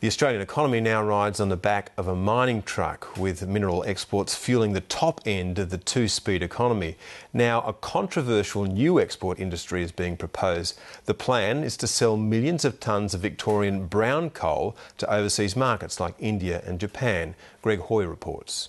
The Australian economy now rides on the back of a mining truck, with mineral exports fueling the top end of the two-speed economy. Now, a controversial new export industry is being proposed. The plan is to sell millions of tonnes of Victorian brown coal to overseas markets like India and Japan. Greg Hoy reports.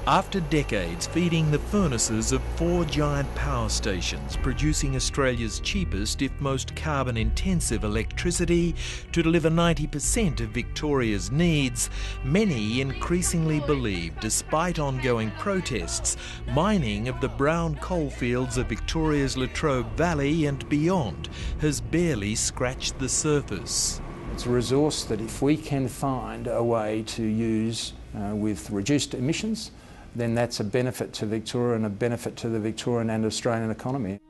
After decades feeding the furnaces of 4 giant power stations, producing Australia's cheapest, if most carbon-intensive electricity to deliver 90% of Victoria's needs, many increasingly believe, despite ongoing protests, mining of the brown coalfields of Victoria's Trobe Valley and beyond has barely scratched the surface. It's a resource that if we can find a way to use with reduced emissions, then that's a benefit to Victoria and a benefit to the Victorian and Australian economy.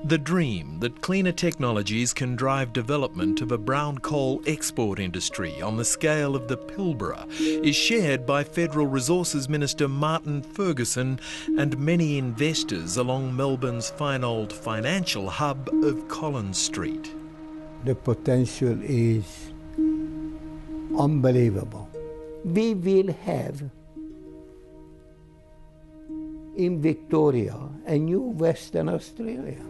The dream that cleaner technologies can drive development of a brown coal export industry on the scale of the Pilbara is shared by Federal Resources Minister Martin Ferguson and many investors along Melbourne's fine old financial hub of Collins Street. The potential is unbelievable. We will have in Victoria a new Western Australia.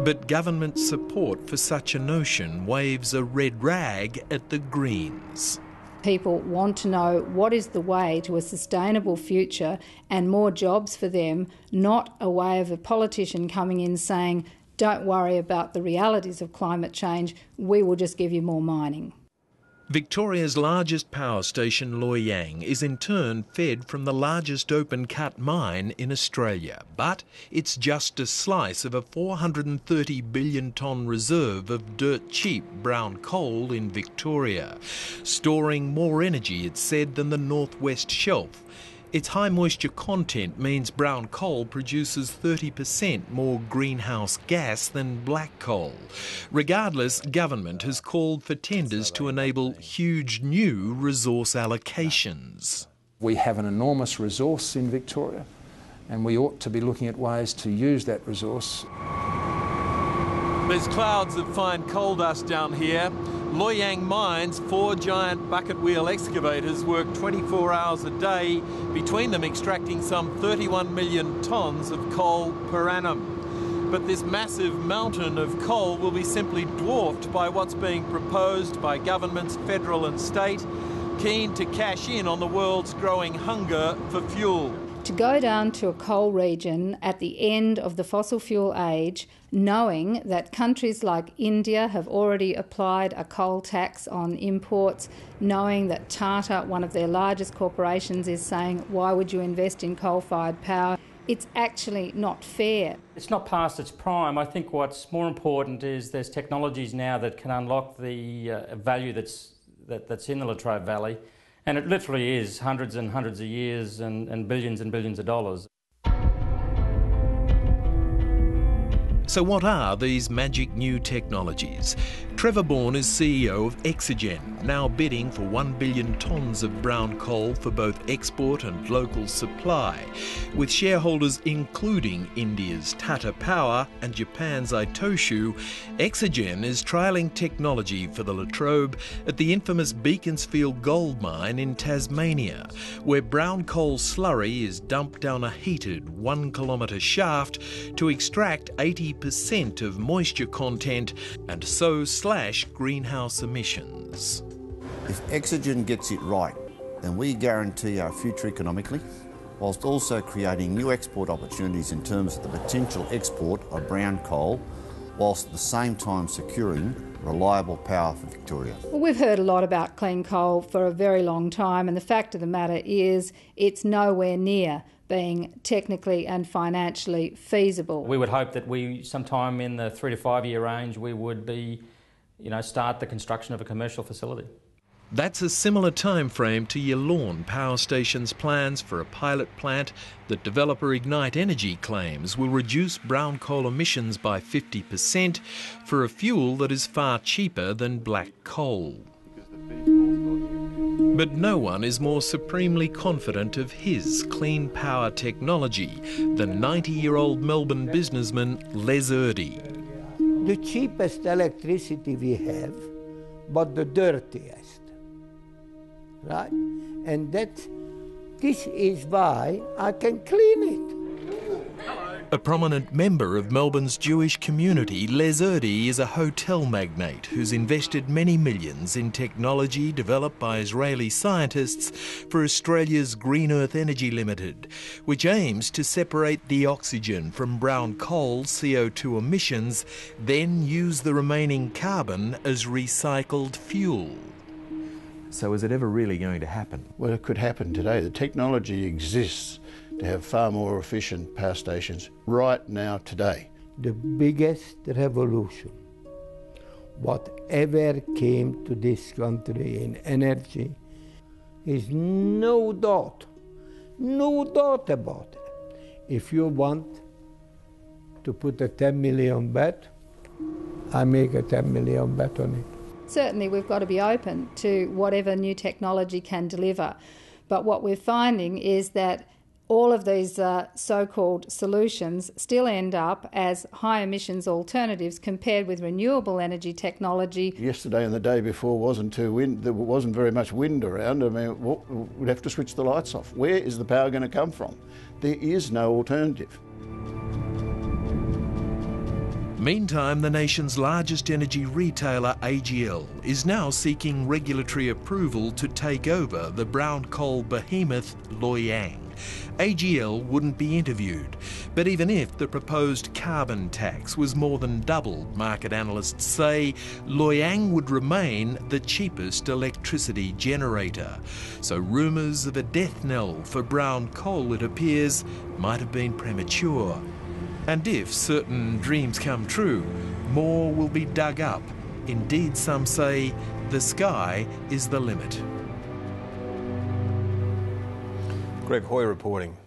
But government support for such a notion waves a red rag at the Greens. People want to know what is the way to a sustainable future and more jobs for them, not a way of a politician coming in saying, don't worry about the realities of climate change, we will just give you more mining. Victoria's largest power station, Loy Yang, is in turn fed from the largest open-cut mine in Australia. But it's just a slice of a 430 billion tonne reserve of dirt-cheap brown coal in Victoria, storing more energy, it's said, than the Northwest Shelf. Its high moisture content means brown coal produces 30% more greenhouse gas than black coal. Regardless, government has called for tenders to enable huge new resource allocations. We have an enormous resource in Victoria, and we ought to be looking at ways to use that resource. There's clouds of fine coal dust down here. Loy Yang Mine's 4 giant bucket wheel excavators work 24 hours a day, between them extracting some 31 million tonnes of coal per annum. But this massive mountain of coal will be simply dwarfed by what's being proposed by governments, federal and state, keen to cash in on the world's growing hunger for fuel. To go down to a coal region at the end of the fossil fuel age, knowing that countries like India have already applied a coal tax on imports, knowing that Tata, one of their largest corporations, is saying, why would you invest in coal-fired power? It's actually not fair. It's not past its prime. I think what's more important is there's technologies now that can unlock the value that's in the Latrobe Valley. And it literally is hundreds and hundreds of years and billions of dollars. So what are these magic new technologies? Trevor Bourne is CEO of Exogen, now bidding for 1 billion tonnes of brown coal for both export and local supply, with shareholders including India's Tata Power and Japan's Itochu. Exogen is trialling technology for the Latrobe at the infamous Beaconsfield gold mine in Tasmania, where brown coal slurry is dumped down a heated 1 kilometre shaft to extract 80% of moisture content and so slash greenhouse emissions. If Exogen gets it right, then we guarantee our future economically, whilst also creating new export opportunities in terms of the potential export of brown coal, whilst at the same time securing reliable power for Victoria. Well, we've heard a lot about clean coal for a very long time, and the fact of the matter is it's nowhere near being technically and financially feasible. We would hope that we, sometime in the 3 to 5 year range, we would be, start the construction of a commercial facility. That's a similar time frame to Yallourn Power Station's plans for a pilot plant that developer Ignite Energy claims will reduce brown coal emissions by 50% for a fuel that is far cheaper than black coal. But no one is more supremely confident of his clean power technology than 90-year-old Melbourne businessman Les Erdy. the cheapest electricity we have, but the dirtiest, right? And this is why I can clean it. A prominent member of Melbourne's Jewish community, Les Erdi is a hotel magnate who's invested many millions in technology developed by Israeli scientists for Australia's Green Earth Energy Limited, which aims to separate the oxygen from brown coal CO2 emissions, then use the remaining carbon as recycled fuel. So is it ever really going to happen? Well, it could happen today. The technology exists to have far more efficient power stations right now, today. The biggest revolution, whatever came to this country in energy, is no doubt about it. If you want to put a 10 million bet, I make a 10 million bet on it. Certainly we've got to be open to whatever new technology can deliver. But what we're finding is that all of these so-called solutions still end up as high emissions alternatives compared with renewable energy technology. Yesterday and the day before there wasn't very much wind around. I mean, we'd have to switch the lights off. Where is the power going to come from? There is no alternative. Meantime, the nation's largest energy retailer, AGL, is now seeking regulatory approval to take over the brown coal behemoth Loy Yang. AGL wouldn't be interviewed, but even if the proposed carbon tax was more than doubled, market analysts say Loy Yang would remain the cheapest electricity generator. So rumours of a death knell for brown coal, it appears, might have been premature. And if certain dreams come true, more will be dug up. Indeed, some say the sky is the limit. Greg Hoy reporting.